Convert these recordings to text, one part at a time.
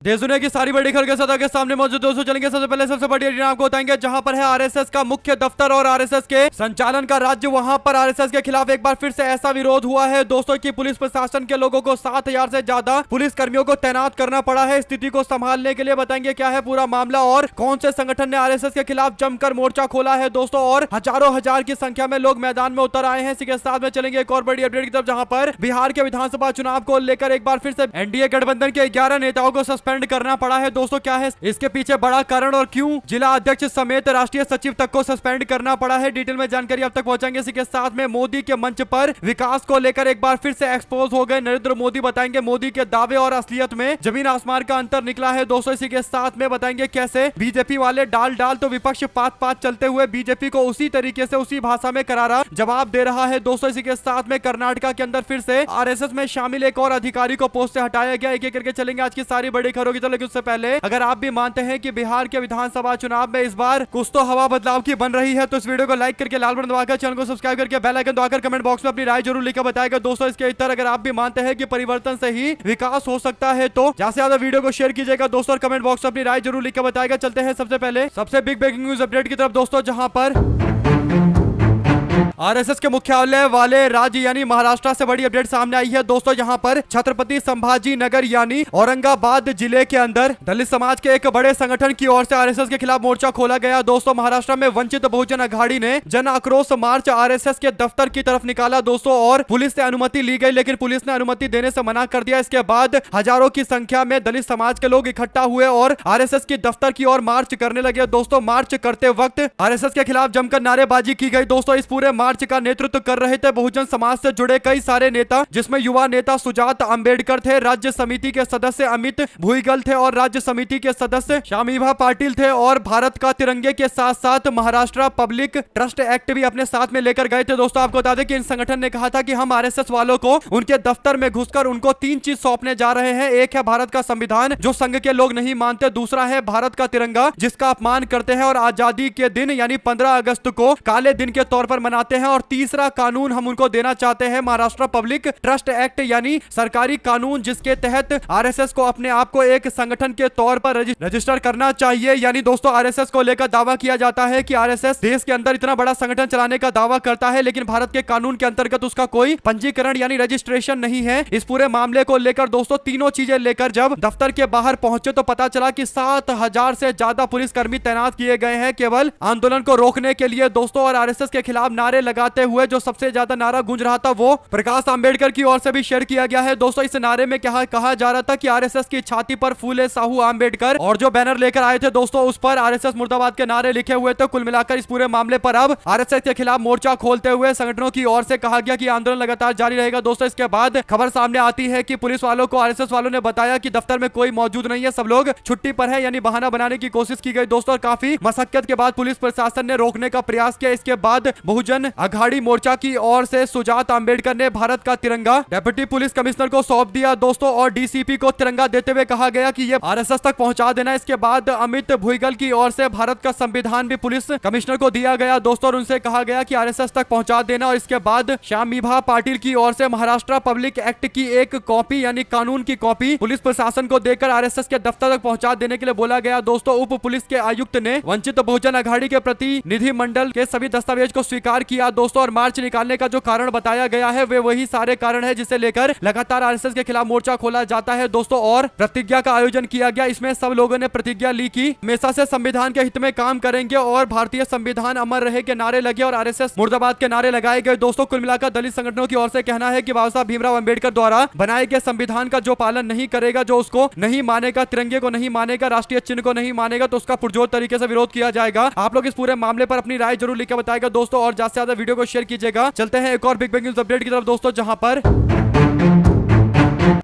देश दुनिया की सारी बड़ी खबर के साथ आगे सामने मौजूद दोस्तों चलेंगे। सबसे पहले सबसे बड़ी अपडेट आपको बताएंगे जहां पर है आरएसएस का मुख्य दफ्तर और आरएसएस के संचालन का राज्य। वहां पर आरएसएस के खिलाफ एक बार फिर से ऐसा विरोध हुआ है दोस्तों कि पुलिस प्रशासन के लोगों को 7000 से ज्यादा पुलिस कर्मियों को तैनात करना पड़ा है स्थिति को संभालने के लिए। बताएंगे क्या है पूरा मामला और कौन से संगठन ने आरएसएस के खिलाफ जमकर मोर्चा खोला है दोस्तों, और हजारों हजार की संख्या में लोग मैदान में उतर आए हैं। इसी के साथ में चलेंगे एक और बड़ी अपडेट की तरफ जहां पर बिहार के विधानसभा चुनाव को लेकर एक बार फिर से एनडीए गठबंधन के 11 नेताओं को सस्पेंड करना पड़ा है दोस्तों। क्या है इसके पीछे बड़ा कारण और क्यों जिला अध्यक्ष समेत राष्ट्रीय सचिव तक को सस्पेंड करना पड़ा है, डिटेल में जानकारी अब तक पहुंचाएंगे। इसी के साथ में मोदी के मंच पर विकास को लेकर एक बार फिर से एक्सपोज हो गए नरेंद्र मोदी। बताएंगे मोदी के दावे और असलियत में जमीन आसमान का अंतर निकला है दोस्तों। इसी के साथ में बताएंगे कैसे बीजेपी वाले डाल डाल तो विपक्ष पात पात चलते हुए बीजेपी को उसी तरीके से उसी भाषा में करारा जवाब दे रहा है दोस्तों। इसी के साथ में कर्नाटका के अंदर फिर से आरएसएस में शामिल एक और अधिकारी को पोस्ट से हटाया गया। एक एक करके चलेंगे आज की सारी बड़ी खबरों की तरफ, लेकिन उससे पहले अगर आप भी मानते हैं कि बिहार के विधानसभा चुनाव में इस बार कुछ तो हवा बदलाव की बन रही है तो इस वीडियो को लाइक करके लाल बटन दबाकर चैनल को सब्सक्राइब करके बेल आइकन दबाकर कमेंट बॉक्स में अपनी राय जरूर लिखकर बताएगा दोस्तों। इसके इतर अगर आप भी मानते हैं कि परिवर्तन से ही विकास हो सकता है तो ज्यादा से ज्यादा वीडियो को शेयर कीजिएगा दोस्तों और कमेंट बॉक्स में अपनी राय जरूर लिखकर बताएगा। चलते हैं सबसे पहले सबसे बिग ब्रेकिंग न्यूज अपडेट की तरफ दोस्तों, जहां पर आरएसएस के मुख्यालय वाले राज्य यानी महाराष्ट्र से बड़ी अपडेट सामने आई है दोस्तों। यहां पर छत्रपति संभाजी नगर यानी औरंगाबाद जिले के अंदर दलित समाज के एक बड़े संगठन की ओर से आरएसएस के खिलाफ मोर्चा खोला गया दोस्तों। महाराष्ट्र में वंचित बहुजन अघाड़ी ने जन आक्रोश मार्च आरएसएस के दफ्तर की तरफ निकाला दोस्तों, और पुलिस से अनुमति ली गई लेकिन पुलिस ने अनुमति देने से मना कर दिया। इसके बाद हजारों की संख्या में दलित समाज के लोग इकट्ठा हुए और आरएसएस की दफ्तर की ओर मार्च करने लगे दोस्तों। मार्च करते वक्त आरएसएस के खिलाफ जमकर नारेबाजी की गई दोस्तों। इस पूरे मार्च का नेतृत्व कर रहे थे बहुजन समाज से जुड़े कई सारे नेता, जिसमें युवा नेता सुजात अंबेडकर थे, राज्य समिति के सदस्य अमित भुईगल थे और राज्य समिति के सदस्य शामीभा पाटिल थे, और भारत का तिरंगे के साथ साथ महाराष्ट्र पब्लिक ट्रस्ट एक्ट भी अपने साथ में लेकर गए थे दोस्तों। आपको बता दें कि इन संगठन ने कहा था कि हम आरएसएस वालों को उनके दफ्तर में घुसकर उनको 3 चीज सौंपने जा रहे हैं। एक है भारत का संविधान जो संघ के लोग नहीं मानते, दूसरा है भारत का तिरंगा जिसका अपमान करते हैं और आजादी के दिन यानी 15 अगस्त को काले दिन के तौर पर मनाते हैं, और तीसरा कानून हम उनको देना चाहते हैं महाराष्ट्र पब्लिक ट्रस्ट एक्ट यानी सरकारी कानून जिसके तहत आरएसएस को अपने आप को एक संगठन के तौर पर रजिस्टर करना चाहिए। यानी दोस्तों आरएसएस को लेकर दावा किया जाता है कि आरएसएस देश के अंदर इतना बड़ा संगठन चलाने का दावा करता है लेकिन भारत के कानून के अंतर्गत उसका कोई पंजीकरण यानी रजिस्ट्रेशन नहीं है। इस पूरे मामले को लेकर दोस्तों तीनों चीजें लेकर जब दफ्तर के बाहर पहुंचे तो पता चला कि 7000 से ज्यादा पुलिसकर्मी तैनात किए गए हैं केवल आंदोलन को रोकने के लिए दोस्तों। और आरएसएस के खिलाफ नारे लगाते हुए जो सबसे ज्यादा नारा गूंज रहा था वो प्रकाश आंबेडकर की ओर से भी शेयर किया गया है दोस्तों। इस नारे में क्या कहा जा रहा था कि आरएसएस की छाती पर फूले साहू आंबेडकर, और जो बैनर लेकर आए थे दोस्तों उस पर आरएसएस मुर्दाबाद के नारे लिखे हुए थे। कुल मिलाकर इस पूरे मामले पर अब आरएसएस के खिलाफ मोर्चा खोलते हुए संगठनों की ओर से कहा गया कि आंदोलन लगातार जारी रहेगा दोस्तों। इसके बाद खबर सामने आती है कि पुलिस वालों को आरएसएस वालों ने बताया कि दफ्तर में कोई मौजूद नहीं है, सब लोग छुट्टी पर है, यानी बहाना बनाने की कोशिश की गई दोस्तों। और काफी मशक्कत के बाद पुलिस प्रशासन ने रोकने का प्रयास किया। इसके बाद बहुजन अघाड़ी मोर्चा की ओर से सुजात अंबेडकर ने भारत का तिरंगा डेप्यूटी पुलिस कमिश्नर को सौंप दिया दोस्तों, और डीसीपी को तिरंगा देते हुए कहा गया कि ये आरएसएस तक पहुंचा देना। इसके बाद अमित भुईगल की ओर से भारत का संविधान भी पुलिस कमिश्नर को दिया गया दोस्तों, और उनसे कहा गया कि आरएसएस तक पहुंचा देना। और इसके बाद शामीभा पाटिल की ओर से महाराष्ट्र पब्लिक एक्ट की एक कॉपी यानी कानून की कॉपी पुलिस प्रशासन को देकर आरएसएस के दफ्तर तक पहुंचा देने के लिए बोला गया दोस्तों। उप पुलिस के आयुक्त ने वंचित बहुजन अघाड़ी के प्रतिनिधि मंडल के सभी दस्तावेज को स्वीकार किया दोस्तों, और मार्च निकालने का जो कारण बताया गया है वे वही सारे कारण है जिसे लेकर लगातार आरएसएस के खिलाफ मोर्चा खोला जाता है दोस्तों। और प्रतिज्ञा का आयोजन किया गया, इसमें सब लोगों ने प्रतिज्ञा ली कि हमेशा से संविधान के हित में काम करेंगे और भारतीय संविधान अमर रहे के नारे लगे और आरएसएस मुर्दाबाद के नारे लगाए गए दोस्तों। कुल मिलाकर दलित संगठनों की ओर से कहना है कि बाबा साहब भीमराव अंबेडकर द्वारा बनाए गए संविधान का जो पालन नहीं करेगा, जो उसको नहीं मानेगा, तिरंगे को नहीं मानेगा, राष्ट्रीय चिन्ह को नहीं मानेगा, तो उसका पुरजोर तरीके से विरोध किया जाएगा। आप लोग इस पूरे मामले पर अपनी राय जरूर लिखकर बताएगा दोस्तों, और ज्यादा से ज्यादा वीडियो को शेयर कीजिएगा। चलते हैं एक और बिग ब्रेकिंग न्यूज अपडेट की तरफ दोस्तों, जहां पर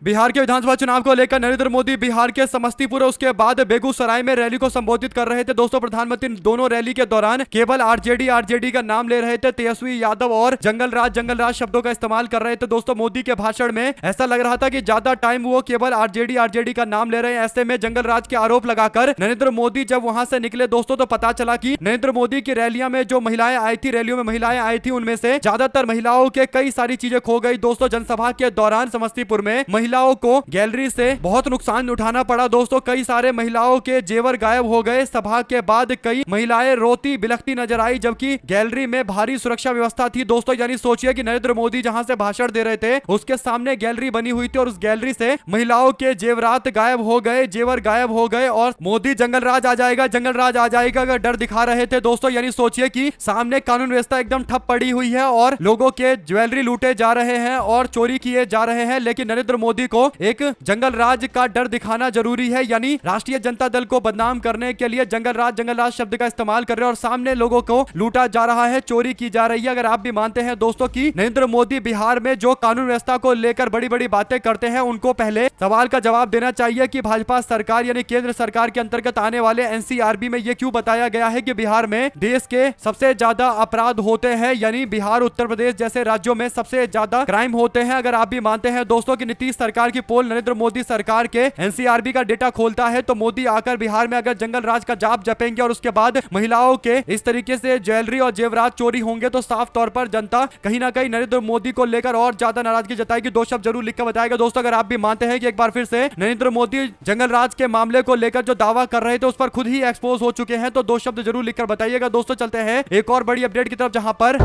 बिहार के विधानसभा चुनाव को लेकर नरेंद्र मोदी बिहार के समस्तीपुर और उसके बाद बेगूसराय में रैली को संबोधित कर रहे थे दोस्तों। प्रधानमंत्री दोनों रैली के दौरान केवल आरजेडी का नाम ले रहे थे, तेजस्वी यादव और जंगल राज शब्दों का इस्तेमाल कर रहे थे दोस्तों। मोदी के भाषण में ऐसा लग रहा था कि ज्यादा टाइम वो केवल आरजेडी का नाम ले रहे हैं। ऐसे में जंगल राज के आरोप लगाकर नरेंद्र मोदी जब वहां से निकले दोस्तों तो पता चला कि नरेंद्र मोदी की रैलियां में जो महिलाएं आई थी, रैलियों में महिलाएं आई थी, उनमें से ज्यादातर महिलाओं के कई सारी चीजें खो गई दोस्तों। जनसभा के दौरान समस्तीपुर में महिलाओं को गैलरी से बहुत नुकसान उठाना पड़ा दोस्तों। कई सारे महिलाओं के जेवर गायब हो गए। सभा के बाद कई महिलाएं रोती बिलखती नजर आई, जबकि गैलरी में भारी सुरक्षा व्यवस्था थी दोस्तों। यानी सोचिए कि नरेंद्र मोदी जहां से भाषण दे रहे थे उसके सामने गैलरी बनी हुई थी और उस गैलरी से महिलाओं के जेवरात गायब हो गए, जेवर गायब हो गए और मोदी जंगल राज आ जाएगा, जंगल राज आ जाएगा का डर दिखा रहे थे दोस्तों। यानी सोचिए कि सामने कानून व्यवस्था एकदम ठप पड़ी हुई है और लोगों के ज्वेलरी लूटे जा रहे हैं और चोरी किए जा रहे हैं, लेकिन नरेंद्र मोदी को एक जंगल राज का डर दिखाना जरूरी है। यानी राष्ट्रीय जनता दल को बदनाम करने के लिए जंगल राज शब्द का इस्तेमाल कर रहे हैं और सामने लोगों को लूटा जा रहा है, चोरी की जा रही है। अगर आप भी मानते हैं दोस्तों कि नरेंद्र मोदी बिहार में जो कानून व्यवस्था को लेकर बड़ी बड़ी बातें करते हैं, उनको पहले सवाल का जवाब देना चाहिए कि भाजपा सरकार यानी केंद्र सरकार के अंतर्गत आने वाले एनसीआरबी में यह क्यों बताया गया है कि बिहार में देश के सबसे ज्यादा अपराध होते हैं, यानी बिहार उत्तर प्रदेश जैसे राज्यों में सबसे ज्यादा क्राइम होते हैं। अगर आप भी मानते हैं दोस्तों कि नीतीश सरकार की पोल नरेंद्र मोदी सरकार के एनसीआरबी का डेटा खोलता है, तो मोदी आकर बिहार में अगर जंगल राज का जाप जपेंगे और उसके बाद महिलाओं के इस तरीके से ज्वेलरी और जेवरात चोरी होंगे, तो साफ तौर पर जनता कहीं ना कहीं नरेंद्र मोदी को लेकर और ज्यादा नाराजगी जताएगी। दो शब्द जरूर लिखकर बताएगा दोस्तों। अगर आप भी मानते हैं कि एक बार फिर से नरेंद्र मोदी जंगल राज के मामले को लेकर जो दावा कर रहे थे उस पर खुद ही एक्सपोज हो चुके हैं, तो दो शब्द जरूर लिखकर बताइएगा दोस्तों। चलते हैं एक और बड़ी अपडेट की तरफ, जहां पर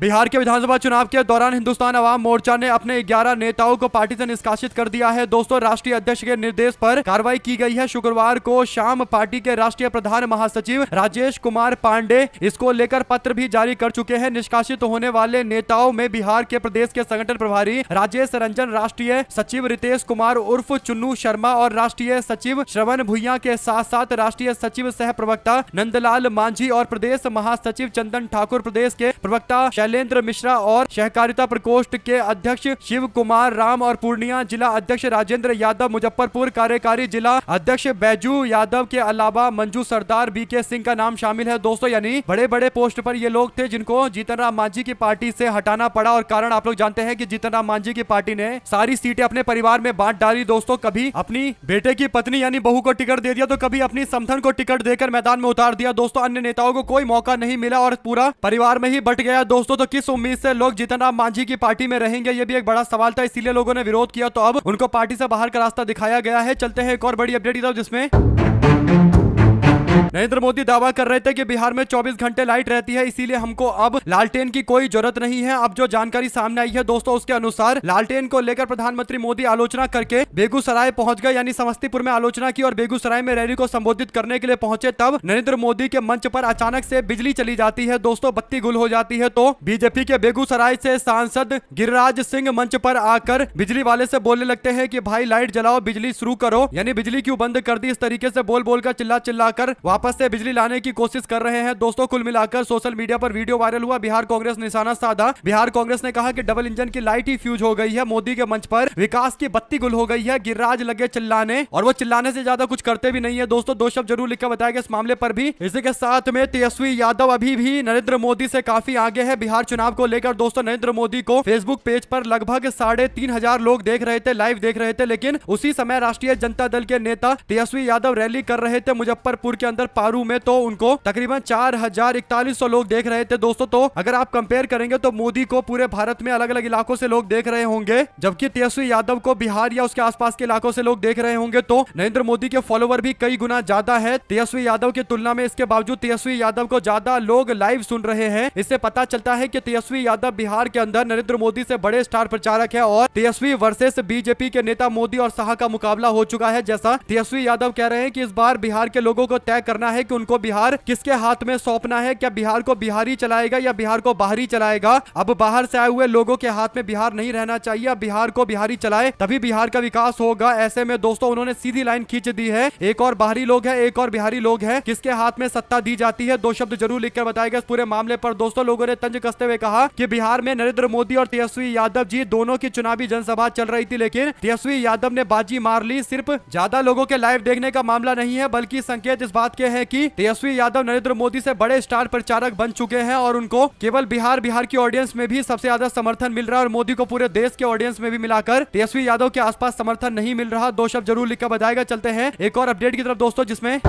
बिहार के विधानसभा चुनाव के दौरान हिंदुस्तान अवाम मोर्चा ने अपने 11 नेताओं को पार्टी से निष्कासित कर दिया है दोस्तों। राष्ट्रीय अध्यक्ष के निर्देश पर कार्रवाई की गई है। शुक्रवार को शाम पार्टी के राष्ट्रीय प्रधान महासचिव राजेश कुमार पांडे इसको लेकर पत्र भी जारी कर चुके हैं। निष्कासित होने वाले नेताओं में बिहार के प्रदेश के संगठन प्रभारी राजेश रंजन, राष्ट्रीय सचिव रितेश कुमार उर्फ चुन्नू शर्मा और राष्ट्रीय सचिव श्रवण भुइयां के साथ साथ राष्ट्रीय सचिव सह प्रवक्ता नंदलाल मांझी और प्रदेश महासचिव चंदन ठाकुर, प्रदेश के प्रवक्ता शैलेंद्र मिश्रा और सहकारिता प्रकोष्ठ के अध्यक्ष शिव कुमार राम और पूर्णिया जिला अध्यक्ष राजेंद्र यादव, मुजफ्फरपुर कार्यकारी जिला अध्यक्ष बैजू यादव के अलावा मंजू सरदार, बीके सिंह का नाम शामिल है दोस्तों। यानी बड़े बड़े पोस्ट पर ये लोग थे जिनको जीतन राम मांझी की पार्टी से हटाना पड़ा और कारण आप लोग जानते हैं कि जीतन राम मांझी की पार्टी ने सारी सीटें अपने परिवार में बांट डाली दोस्तों। कभी अपनी बेटे की पत्नी यानी बहू को टिकट दे दिया, तो कभी अपनी समधन को टिकट देकर मैदान में उतार दिया दोस्तों। अन्य नेताओं को कोई मौका नहीं मिला और पूरा परिवार में ही बट गया दोस्तों। तो किस उम्मीद से लोग जीतन राम मांझी की पार्टी में रहेंगे, ये भी एक बड़ा सवाल था, इसीलिए लोगों ने विरोध किया, तो अब उनको पार्टी से बाहर का रास्ता दिखाया गया है। चलते हैं एक और बड़ी अपडेट की तरफ, जिसमें नरेंद्र मोदी दावा कर रहे थे कि बिहार में 24 घंटे लाइट रहती है, इसीलिए हमको अब लालटेन की कोई जरूरत नहीं है। अब जो जानकारी सामने आई है दोस्तों, उसके अनुसार लालटेन को लेकर प्रधानमंत्री मोदी आलोचना करके बेगूसराय पहुंच गए, यानी समस्तीपुर में आलोचना की और बेगूसराय में रैली को संबोधित करने के लिए पहुंचे। तब नरेंद्र मोदी के मंच पर अचानक से बिजली चली जाती है दोस्तों, बत्ती गुल हो जाती है। तो बीजेपी के बेगूसराय से सांसद गिरिराज सिंह मंच पर आकर बिजली वाले से बोलने लगते हैं कि भाई लाइट जलाओ, बिजली शुरू करो, यानी बिजली क्यों बंद कर दी। इस तरीके से बोल बोलकर चिल्ला चिल्लाकर वापस से बिजली लाने की कोशिश कर रहे हैं दोस्तों। कुल मिलाकर सोशल मीडिया पर वीडियो वायरल हुआ, बिहार कांग्रेस निशाना साधा। बिहार कांग्रेस ने कहा कि डबल इंजन की लाइट ही फ्यूज हो गई है, मोदी के मंच पर विकास की बत्ती गुल हो गई है। गिरिराज लगे चिल्लाने और वो चिल्लाने से ज्यादा कुछ करते भी नहीं है दोस्तों। दो शब्द जरूर लिखकर बताएगा इस मामले पर भी। इसी के साथ में तेजस्वी यादव अभी भी नरेंद्र मोदी से काफी आगे है बिहार चुनाव को लेकर दोस्तों। नरेंद्र मोदी को फेसबुक पेज पर लगभग 3,500 लोग देख रहे थे, लाइव देख रहे थे, लेकिन उसी समय राष्ट्रीय जनता दल के नेता तेजस्वी यादव रैली कर रहे थे मुजफ्फरपुर के अंदर पारू में, तो उनको तकरीबन 4,4100 लोग देख रहे थे दोस्तों। तो अगर आप कंपेयर करेंगे तो मोदी को पूरे भारत में अलग अलग इलाकों से लोग देख रहे होंगे, जबकि तेजस्वी यादव को बिहार या उसके आसपास के इलाकों से लोग देख रहे होंगे। तो नरेंद्र मोदी के फॉलोवर भी कई गुना ज्यादा है तेजस्वी यादव की तुलना में। इसके बावजूद तेजस्वी यादव को ज्यादा लोग लाइव सुन रहे हैं। इससे पता चलता है कि तेजस्वी यादव बिहार के अंदर नरेंद्र मोदी से बड़े स्टार प्रचारक है और तेजस्वी वर्सेस बीजेपी के नेता मोदी और शाह का मुकाबला हो चुका है। जैसा तेजस्वी यादव कह रहे हैं कि इस बार बिहार के लोगों को तय करना है कि उनको बिहार किसके हाथ में सौंपना है, क्या बिहार को बिहारी चलाएगा या बिहार को बाहरी चलाएगा। अब बाहर से आए हुए लोगों के हाथ में बिहार नहीं रहना चाहिए, अब बिहार को बिहारी चलाए तभी बिहार का विकास होगा। ऐसे में दोस्तों उन्होंने सीधी लाइन खींच दी है, एक और बाहरी लोग है, एक और बिहारी लोग है, किसके हाथ में सत्ता दी जाती है। दो शब्द जरूर लिखकर बताएगा इस पूरे मामले पर दोस्तों। लोगों ने तंज कसते हुए कहा कि बिहार में नरेंद्र मोदी और तेजस्वी यादव जी दोनों की चुनावी जनसभा चल रही थी, लेकिन तेजस्वी यादव ने बाजी मार ली। सिर्फ ज्यादा लोगों के लाइव देखने का मामला नहीं है, बल्कि संकेत इस बात के हैं कि तेजस्वी यादव नरेंद्र मोदी से बड़े स्टार प्रचारक बन चुके हैं और उनको केवल बिहार की ऑडियंस में भी सबसे ज्यादा समर्थन मिल रहा है और मोदी को पूरे देश के ऑडियंस में भी मिलाकर तेजस्वी यादव के आसपास समर्थन नहीं मिल रहा। दो शब्द जरूर लिखकर बताएगा। चलते हैं एक और अपडेट की तरफ दोस्तों, जिसमें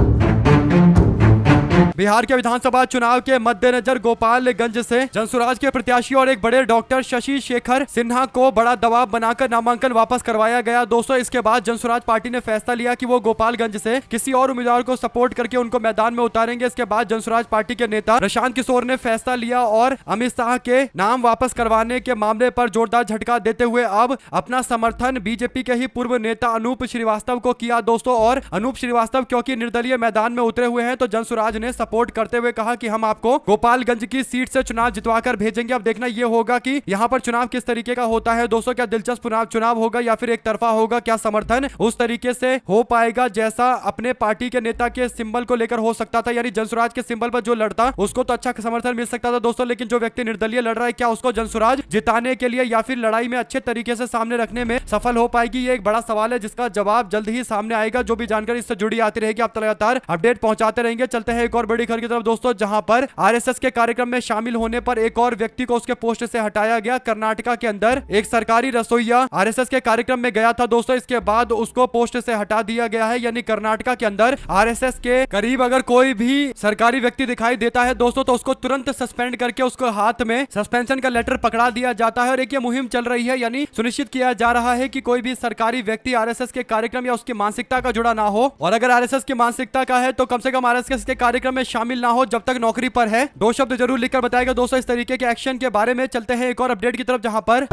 बिहार के विधानसभा चुनाव के मद्देनजर गोपालगंज से जनसुराज के प्रत्याशी और एक बड़े डॉक्टर शशि शेखर सिन्हा को बड़ा दबाव बनाकर नामांकन वापस करवाया गया। दोस्तों, इसके बाद जनसुराज पार्टी ने फैसला लिया कि वो गोपालगंज से किसी और उम्मीदवार को सपोर्ट करके उनको मैदान में उतारेंगे। इसके बाद जनसुराज पार्टी के नेता प्रशांत किशोर ने फैसला लिया और अमित शाह के नाम वापस करवाने के मामले पर जोरदार झटका देते हुए अब अपना समर्थन बीजेपी के ही पूर्व नेता अनूप श्रीवास्तव को किया। दोस्तों, और अनूप श्रीवास्तव क्योंकि निर्दलीय मैदान में उतरे हुए हैं तो जनसुराज ने सपोर्ट करते हुए कहा कि हम आपको गोपालगंज की सीट से चुनाव जितवाकर भेजेंगे। अब देखना यह होगा कि यहां पर चुनाव किस तरीके का होता है। दोस्तों, क्या दिलचस्प चुनाव होगा या फिर एक तरफा होगा? क्या समर्थन उस तरीके से हो पाएगा जैसा अपने पार्टी के नेता के सिंबल को लेकर हो सकता था, यानी जनसुराज के सिंबल पर जो लड़ता उसको तो अच्छा समर्थन मिल सकता था दोस्तों, लेकिन जो व्यक्ति निर्दलीय लड़ रहा है क्या उसको जनसुराज जिताने के लिए या फिर लड़ाई में अच्छे तरीके से सामने रखने में सफल हो पाएगी? ये एक बड़ा सवाल है जिसका जवाब जल्द ही सामने आएगा। जो भी जानकारी इससे जुड़ी आती रहेगी आप लगातार अपडेट पहुंचाते रहेंगे। चलते हैं एक और बड़ी खबर की तरफ दोस्तों, जहां पर आरएसएस के कार्यक्रम में शामिल होने पर एक और व्यक्ति को उसके पोस्ट से हटाया गया। कर्नाटका के अंदर एक सरकारी रसोइया आरएसएस के कार्यक्रम में गया था दोस्तों, इसके बाद उसको पोस्ट से हटा दिया गया है। यानी कर्नाटका के अंदर आरएसएस के करीब अगर कोई भी सरकारी व्यक्ति दिखाई देता है दोस्तों तो उसको तुरंत सस्पेंड करके उसको हाथ में सस्पेंशन का लेटर पकड़ा दिया जाता है। और एक ये मुहिम चल रही है, यानी सुनिश्चित किया जा रहा है कि कोई भी सरकारी व्यक्ति आरएसएस के कार्यक्रम या उसकी मानसिकता का जुड़ा ना हो, और अगर आरएसएस की मानसिकता का है तो कम से कम आरएसएस के कार्यक्रम में शामिल ना हो जब तक नौकरी पर है। दो शब्द जरूर लिखकर बताएगा दोस्तों इस तरीके के एक्शन के बारे में। चलते हैं एक और अपडेट की तरफ, जहां पर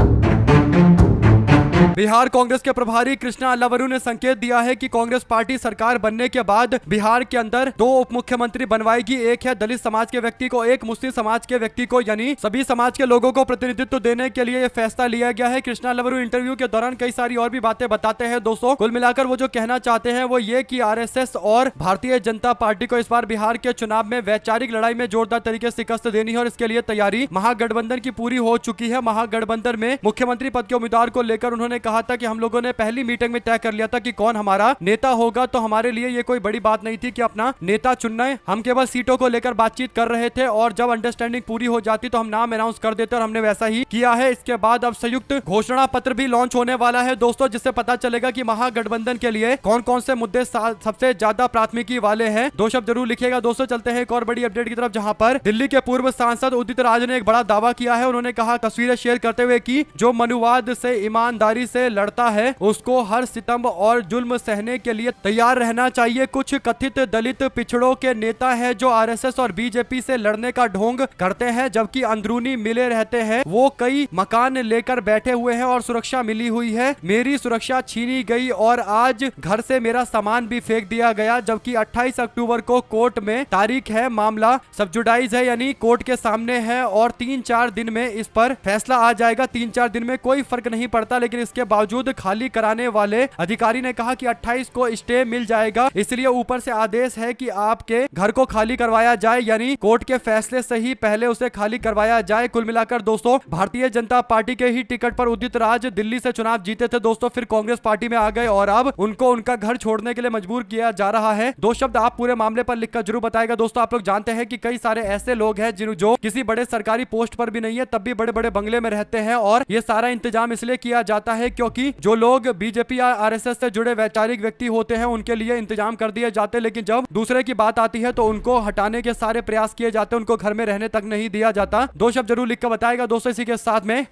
बिहार कांग्रेस के प्रभारी कृष्णा अल्लावरू ने संकेत दिया है कि कांग्रेस पार्टी सरकार बनने के बाद बिहार के अंदर 2 उप मुख्यमंत्री बनवाएगी। एक है दलित समाज के व्यक्ति को, एक मुस्लिम समाज के व्यक्ति को, यानी सभी समाज के लोगों को प्रतिनिधित्व देने के लिए यह फैसला लिया गया है। कृष्णा अल्लावरू इंटरव्यू के दौरान कई सारी और भी बातें बताते हैं दोस्तों। कुल मिलाकर वो जो कहना चाहते हैं वो ये कि आरएसएस और भारतीय जनता पार्टी को इस बार बिहार के चुनाव में वैचारिक लड़ाई में जोरदार तरीके से शिकस्त देनी है और इसके लिए तैयारी महागठबंधन की पूरी हो चुकी है। महागठबंधन में मुख्यमंत्री पद के उम्मीदवार को लेकर उन्होंने कहा था कि हम लोगों ने पहली मीटिंग में तय कर लिया था कि कौन हमारा नेता होगा, तो हमारे लिए ये कोई बड़ी बात नहीं थी कि अपना नेता चुनना है। हम केवल सीटों को लेकर बातचीत कर रहे थे और जब अंडरस्टैंडिंग पूरी हो जाती तो हम नाम अनाउंस कर देते और हमने वैसा ही किया है। इसके बाद अब संयुक्त घोषणा पत्र भी लॉन्च होने वाला है दोस्तों, जिससे पता चलेगा कि महागठबंधन के लिए कौन कौन से मुद्दे सबसे ज्यादा प्राथमिकी वाले हैं। 2 शब्द जरूर लिखिएगा दोस्तों। चलते हैं एक और बड़ी अपडेट की तरफ, जहां पर दिल्ली के पूर्व सांसद उदित राज ने एक बड़ा दावा किया है। उन्होंने कहा तस्वीरें शेयर करते हुए कि जो मनुवाद से ईमानदारी से लड़ता है उसको हर सितम और जुल्म सहने के लिए तैयार रहना चाहिए। कुछ कथित दलित पिछड़ों के नेता है जो आरएसएस और बीजेपी से लड़ने का ढोंग करते हैं, जबकि अंदरूनी मिले रहते हैं। वो कई मकान लेकर बैठे हुए हैं और सुरक्षा मिली हुई है। मेरी सुरक्षा छीनी गई और आज घर से मेरा सामान भी फेंक दिया गया, जबकि 28 अक्टूबर को कोर्ट में तारीख है। मामला सब्जुडाइज है, यानी कोर्ट के सामने है और 3-4 दिन में इस पर फैसला आ जाएगा। 3-4 दिन में कोई फर्क नहीं पड़ता, लेकिन इसके बावजूद खाली कराने वाले अधिकारी ने कहा कि 28 को स्टे मिल जाएगा, इसलिए ऊपर से आदेश है कि आपके घर को खाली करवाया जाए, यानी कोर्ट के फैसले से ही पहले उसे खाली करवाया जाए। कुल मिलाकर दोस्तों भारतीय जनता पार्टी के ही टिकट पर उदित राज दिल्ली से चुनाव जीते थे दोस्तों, फिर कांग्रेस पार्टी में आ गए और अब उनको उनका घर छोड़ने के लिए मजबूर किया जा रहा है। 2 शब्द आप पूरे मामले पर लिखकर जरूर बताएगा दोस्तों। आप लोग जानते हैं कि कई सारे ऐसे लोग हैं जो किसी बड़े सरकारी पोस्ट पर भी नहीं है, तब भी बड़े बड़े बंगले में रहते हैं और ये सारा इंतजाम इसलिए किया जाता है क्योंकि जो लोग बीजेपी या आरएसएस से जुड़े वैचारिक व्यक्ति होते हैं उनके लिए इंतजाम कर दिए जाते हैं, लेकिन जब दूसरे की बात आती है तो उनको हटाने के सारे प्रयास किए जाते हैं, उनको घर में रहने तक नहीं दिया जाता। 2 शब्द जरूर लिख कर बताएगा दोस्तों। इसी के साथ में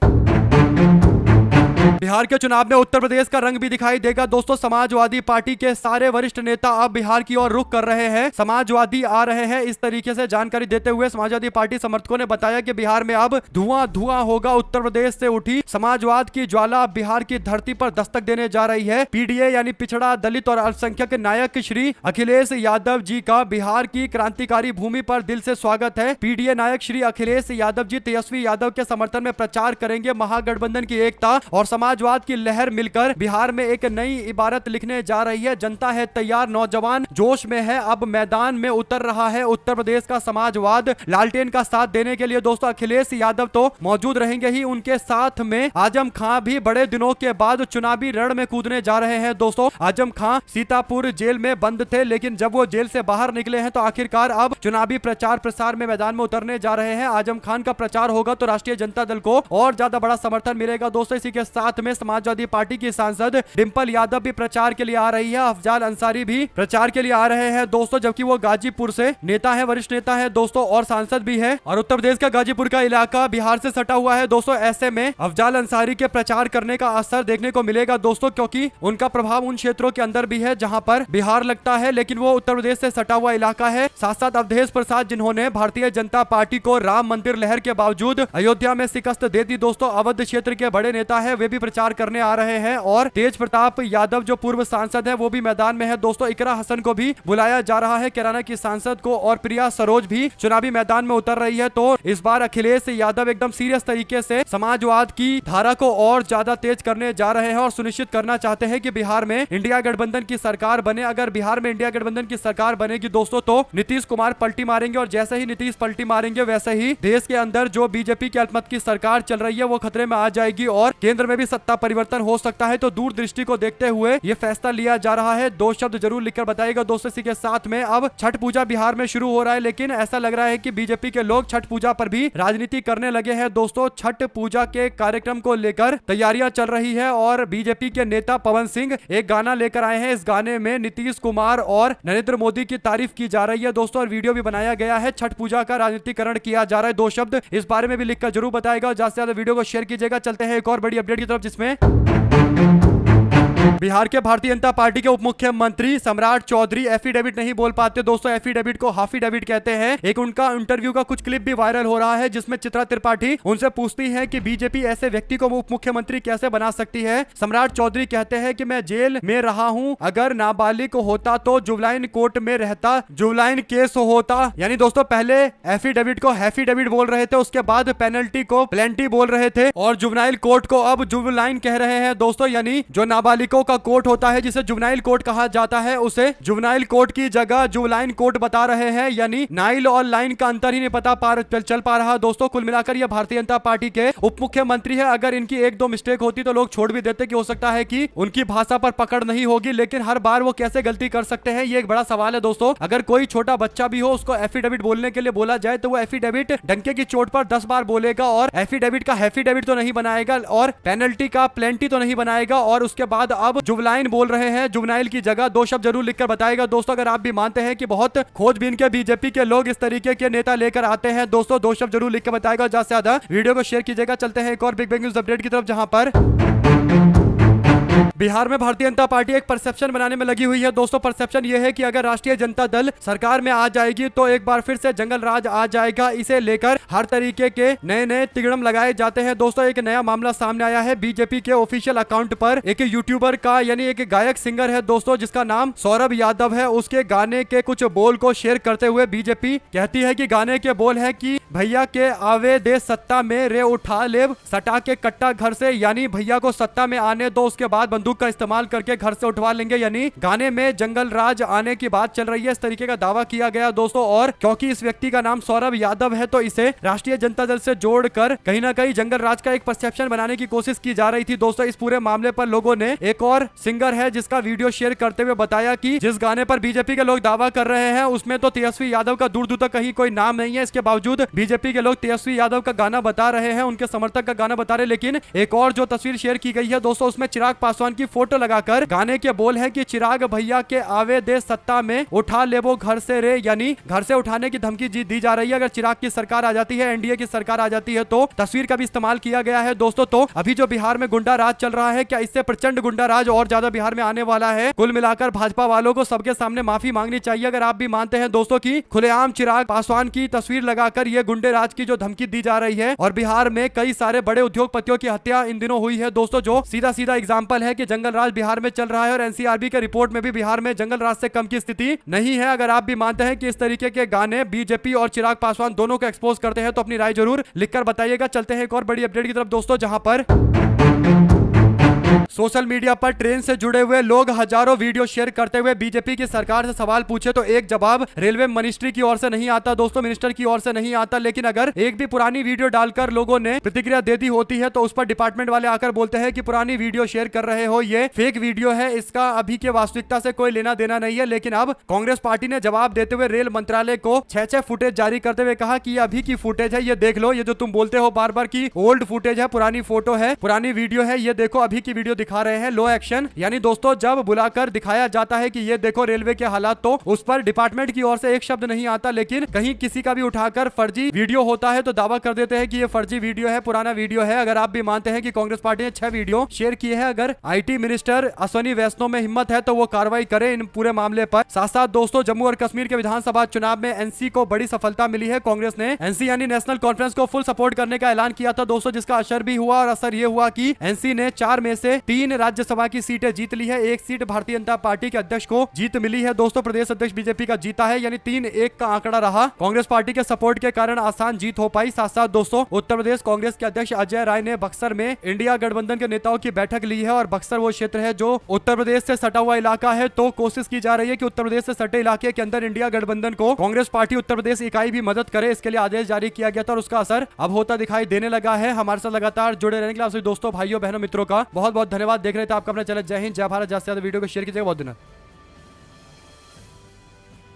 बिहार के चुनाव में उत्तर प्रदेश का रंग भी दिखाई देगा दोस्तों। समाजवादी पार्टी के सारे वरिष्ठ नेता अब बिहार की ओर रुख कर रहे हैं, समाजवादी आ रहे हैं। इस तरीके से जानकारी देते हुए समाजवादी पार्टी समर्थकों ने बताया कि बिहार में अब धुआं होगा। उत्तर प्रदेश से उठी समाजवाद की ज्वाला अब बिहार की धरती पर दस्तक देने जा रही है। पीडीए यानी पिछड़ा दलित और अल्पसंख्यक नायक श्री अखिलेश यादव जी का बिहार की क्रांतिकारी भूमि पर दिल से स्वागत है। पीडीए नायक श्री अखिलेश यादव जी तेजस्वी यादव के समर्थन में प्रचार करेंगे। महागठबंधन की एकता और समाजवाद की लहर मिलकर बिहार में एक नई इबारत लिखने जा रही है। जनता है तैयार, नौजवान जोश में है, अब मैदान में उतर रहा है। उत्तर प्रदेश का समाजवाद लालटेन का साथ देने के लिए दोस्तों अखिलेश यादव तो मौजूद रहेंगे ही, उनके साथ में आजम खां भी बड़े दिनों के बाद चुनावी रण में कूदने जा रहे हैं दोस्तों। आजम खां सीतापुर जेल में बंद थे, लेकिन जब वो जेल से बाहर निकले हैं तो आखिरकार अब चुनावी प्रचार प्रसार में मैदान में उतरने जा रहे हैं। आजम खान का प्रचार होगा तो राष्ट्रीय जनता दल को और ज्यादा बड़ा समर्थन मिलेगा दोस्तों। इसी के साथ में समाजवादी पार्टी की सांसद डिंपल यादव भी प्रचार के लिए आ रही है। अफजाल अंसारी भी प्रचार के लिए आ रहे हैं दोस्तों, जबकि वो गाजीपुर से नेता है, वरिष्ठ नेता है दोस्तों और सांसद भी है। और उत्तर प्रदेश का गाजीपुर का इलाका बिहार से सटा हुआ है दोस्तों। ऐसे में अफजाल अंसारी के प्रचार करने का असर देखने को मिलेगा दोस्तों, क्योंकि उनका प्रभाव उन क्षेत्रों के अंदर भी है जहां पर बिहार लगता है, लेकिन वो उत्तर प्रदेश से सटा हुआ इलाका है। साथ साथ अवधेश प्रसाद, जिन्होंने भारतीय जनता पार्टी को राम मंदिर लहर के बावजूद अयोध्या में शिकस्त दे दी दोस्तों, अवध क्षेत्र के बड़े नेता है, वे भी प्रचार करने आ रहे हैं। और तेज प्रताप यादव जो पूर्व सांसद है वो भी मैदान में है दोस्तों। इकरा हसन को भी बुलाया जा रहा है, कैराना की सांसद को, और प्रिया सरोज भी चुनावी मैदान में उतर रही है। तो इस बार अखिलेश यादव एकदम सीरियस तरीके से समाजवाद की धारा को और ज्यादा तेज करने जा रहे हैं और सुनिश्चित करना चाहते हैं कि बिहार में इंडिया गठबंधन की सरकार बने। अगर बिहार में इंडिया गठबंधन की सरकार बनेगी दोस्तों तो नीतीश कुमार पलटी मारेंगे, और जैसे ही नीतीश पलटी मारेंगे वैसे ही देश के अंदर जो बीजेपी के अल्पमत की सरकार चल रही है वो खतरे में आ जाएगी और केंद्र में भी सत्ता परिवर्तन हो सकता है। तो दूरदृष्टि को देखते हुए ये फैसला लिया जा रहा है। 2 शब्द जरूर लिखकर बताइएगा दोस्तों। इसी के साथ में अब छठ पूजा बिहार में शुरू हो रहा है, लेकिन ऐसा लग रहा है कि बीजेपी के लोग छठ पूजा पर भी राजनीति करने लगे हैं दोस्तों। छठ पूजा के कार्यक्रम को लेकर तैयारियां चल रही है और बीजेपी के नेता पवन सिंह एक गाना लेकर आए हैं। इस गाने में नीतीश कुमार और नरेंद्र मोदी की तारीफ की जा रही है दोस्तों, और वीडियो भी बनाया गया है। छठ पूजा का राजनीतिकरण किया जा रहा है। 2 शब्द इस बारे में भी लिखकर जरूर बताएगा और ज्यादा से ज्यादा वीडियो को शेयर कीजिएगा। चलते हैं एक और बड़ी अपडेट की तरफ, जिसमें बिहार के भारतीय जनता पार्टी के उप मुख्यमंत्री सम्राट चौधरी एफिडेविट नहीं बोल पाते दोस्तों, एफिडेविट को हाफिडेविट कहते हैं। एक उनका इंटरव्यू का कुछ क्लिप भी वायरल हो रहा है, जिसमें चित्रा त्रिपाठी उनसे पूछती है कि बीजेपी ऐसे व्यक्ति को उप मुख्यमंत्री कैसे बना सकती है। सम्राट चौधरी कहते हैं कि मैं जेल में रहा हूं, अगर नाबालिग होता तो जुवलाइन कोर्ट में रहता, जुवलाइन केस होता। यानी दोस्तों पहले एफिडेविट को हैफिडेविट बोल रहे थे, उसके बाद पेनल्टी को प्लेंटी बोल रहे थे, और जुवनाइल कोर्ट को अब जुवलाइन कह रहे हैं दोस्तों। यानी जो नाबालिगों का कोर्ट होता है जिसे जुवनाइल कोर्ट कहा जाता है, उसे जुवनाइल कोर्ट की जगह जुवलाइन कोर्ट बता रहे हैं। यानी नाइल और लाइन का अंतर ही नहीं पता चल पा रहा दोस्तों। कुल मिलाकर यह भारतीय जनता पार्टी के उप मुख्यमंत्री है। अगर इनकी 1-2 मिस्टेक होती तो लोग छोड़ भी देते कि हो सकता है कि उनकी भाषा पर पकड़ नहीं होगी, लेकिन हर बार वो कैसे गलती कर सकते हैं, ये एक बड़ा सवाल है दोस्तों। अगर कोई छोटा बच्चा भी हो, उसको एफिडेविट बोलने के लिए बोला जाए तो वो एफिडेविट डंके की चोट पर 10 बार बोलेगा, और एफिडेविट का हैफिडेविट तो नहीं बनाएगा, और पेनल्टी का प्लेंटी तो नहीं बनाएगा। और उसके बाद अब जुवलाइन बोल रहे हैं जुवनाइल की जगह। 2 शब्द जरूर लिखकर बताएगा दोस्तों, अगर आप भी मानते हैं कि बहुत खोजबीन के बीजेपी के लोग इस तरीके के नेता लेकर आते हैं दोस्तों। 2 शब्द जरूर लिखकर बताएगा, ज्यादा से ज्यादा वीडियो को शेयर कीजिएगा। चलते हैं एक और बिग न्यूज अपडेट की तरफ, जहां पर बिहार में भारतीय जनता पार्टी एक परसेप्शन बनाने में लगी हुई है दोस्तों। परसेप्शन यह है कि अगर राष्ट्रीय जनता दल सरकार में आ जाएगी तो एक बार फिर से जंगल राज आ जाएगा। इसे लेकर हर तरीके के नए नए तिगड़म लगाए जाते हैं दोस्तों। एक नया मामला सामने आया है बीजेपी के ऑफिशियल अकाउंट पर। एक यूट्यूबर का यानी एक गायक सिंगर है दोस्तों, जिसका नाम सौरभ यादव है। उसके गाने के कुछ बोल को शेयर करते हुए बीजेपी कहती है कि गाने के बोल है कि भैया के आवे दे सत्ता में रे उठा लेब सटा के कट्टा घर से। यानी भैया को सत्ता में आने दो, उसके बाद बंदूक का इस्तेमाल करके घर से उठवा लेंगे। यानी गाने में जंगल राज आने की बात चल रही है, इस तरीके का दावा किया गया दोस्तों। और क्योंकि इस व्यक्ति का नाम सौरभ यादव है तो इसे राष्ट्रीय जनता दल से जोड़कर कहीं ना कहीं जंगल राज का एक परसेप्शन बनाने की कोशिश की जा रही थी दोस्तों। इस पूरे मामले पर लोगों ने एक और सिंगर है जिसका वीडियो शेयर करते हुए बताया कि जिस गाने पर बीजेपी के लोग दावा कर रहे हैं उसमें तो तेजस्वी यादव का दूर दूर तक कहीं कोई नाम नहीं है। इसके बावजूद बीजेपी के लोग तेजस्वी यादव का गाना बता रहे हैं, उनके समर्थक का गाना बता रहे हैं। लेकिन एक और जो तस्वीर शेयर की गई है दोस्तों, उसमें चिराग पासवान की फोटो लगाकर गाने के बोल है कि चिराग भैया के आवे दे सत्ता में उठा लेबो घर से रे। यानी घर से उठाने की धमकी दी जा रही है। अगर चिराग की सरकार आ जाती है, एनडीए की सरकार आ जाती है तो तस्वीर का भी इस्तेमाल किया गया है दोस्तों। तो अभी जो बिहार में गुंडा राज चल रहा है, क्या इससे प्रचंड गुंडा राज और ज्यादा बिहार में आने वाला है? कुल मिलाकर भाजपा वालों को सबके सामने माफी मांगनी चाहिए अगर आप भी मानते हैं दोस्तों की खुलेआम चिराग पासवान की तस्वीर लगाकर ये गुंडे राज की जो धमकी दी जा रही है। और बिहार में कई सारे बड़े उद्योगपतियों की हत्या इन दिनों हुई है दोस्तों, जो सीधा सीधा एग्जाम्पल है कि जंगल राज बिहार में चल रहा है। और एनसीआरबी के रिपोर्ट में भी बिहार में जंगल राज से कम की स्थिति नहीं है। अगर आप भी मानते हैं कि इस तरीके के गाने बीजेपी और चिराग पासवान दोनों को एक्सपोज करते हैं तो अपनी राय जरूर लिखकर बताइएगा। चलते हैं एक और बड़ी अपडेट की तरफ दोस्तों, जहां पर सोशल मीडिया पर ट्रेन से जुड़े हुए लोग हजारों वीडियो शेयर करते हुए बीजेपी की सरकार से सवाल पूछे तो एक जवाब रेलवे मिनिस्ट्री की ओर से नहीं आता दोस्तों, मिनिस्टर की ओर से नहीं आता। लेकिन अगर एक भी पुरानी वीडियो डालकर लोगों ने प्रतिक्रिया दे दी होती है तो उस पर डिपार्टमेंट वाले आकर बोलते हैं कि पुरानी वीडियो शेयर कर रहे हो, ये फेक वीडियो है, इसका अभी के वास्तविकता से कोई लेना देना नहीं है। लेकिन अब कांग्रेस पार्टी ने जवाब देते हुए रेल मंत्रालय को 6 फुटेज जारी करते हुए कहा कि ये अभी की फुटेज है, ये देख लो, ये जो तुम बोलते हो बार बार की ओल्ड फुटेज है, पुरानी फोटो है, पुरानी वीडियो है, ये देखो अभी की वीडियो दिखा रहे हैं। लो एक्शन, यानी दोस्तों जब बुलाकर दिखाया जाता है कि ये देखो रेलवे के हालात, तो उस पर डिपार्टमेंट की ओर से एक शब्द नहीं आता। लेकिन कहीं किसी का भी उठाकर फर्जी वीडियो होता है तो दावा कर देते हैं कि ये फर्जी वीडियो है, पुराना वीडियो है। अगर आप भी मानते हैं कि कांग्रेस पार्टी ने 6 वीडियो शेयर किए हैं, अगर आईटी मिनिस्टर अश्विनी वैष्णव में हिम्मत है तो वो कार्रवाई करे इन पूरे मामले पर। साथ साथ दोस्तों जम्मू और कश्मीर के विधानसभा चुनाव में एनसी को बड़ी सफलता मिली है। कांग्रेस ने एनसी यानी नेशनल कॉन्फ्रेंस को फुल सपोर्ट करने का ऐलान किया था दोस्तों, जिसका असर भी हुआ और असर ये हुआ कि एनसी ने 4 में से 3 राज्यसभा की सीटें जीत ली है। एक सीट भारतीय जनता पार्टी के अध्यक्ष को जीत मिली है दोस्तों, प्रदेश अध्यक्ष बीजेपी का जीता है, यानी 3-1 का आंकड़ा रहा। कांग्रेस पार्टी के सपोर्ट के कारण आसान जीत हो पाई। साथ साथ दोस्तों उत्तर प्रदेश कांग्रेस के अध्यक्ष अजय राय ने बक्सर में इंडिया गठबंधन के नेताओं की बैठक ली है और बक्सर वो क्षेत्र है जो उत्तर प्रदेश से सटा हुआ इलाका है, तो कोशिश की जा रही है कि उत्तर प्रदेश से सटे इलाके के अंदर इंडिया गठबंधन को कांग्रेस पार्टी उत्तर प्रदेश इकाई भी मदद करे। इसके लिए आदेश जारी किया गया था और उसका असर अब होता दिखाई देने लगा है। हमारे साथ लगातार जुड़े रहने के लिए आप सभी दोस्तों, भाइयों, बहनों, मित्रों का बहुत बहुत धन्यवाद। देख रहे थे आपका अपना चैनल जय हिंद, जय भारत। ज्यादा से ज्यादा वीडियो को शेयर कीजिएगा। बहुत धन्यवाद।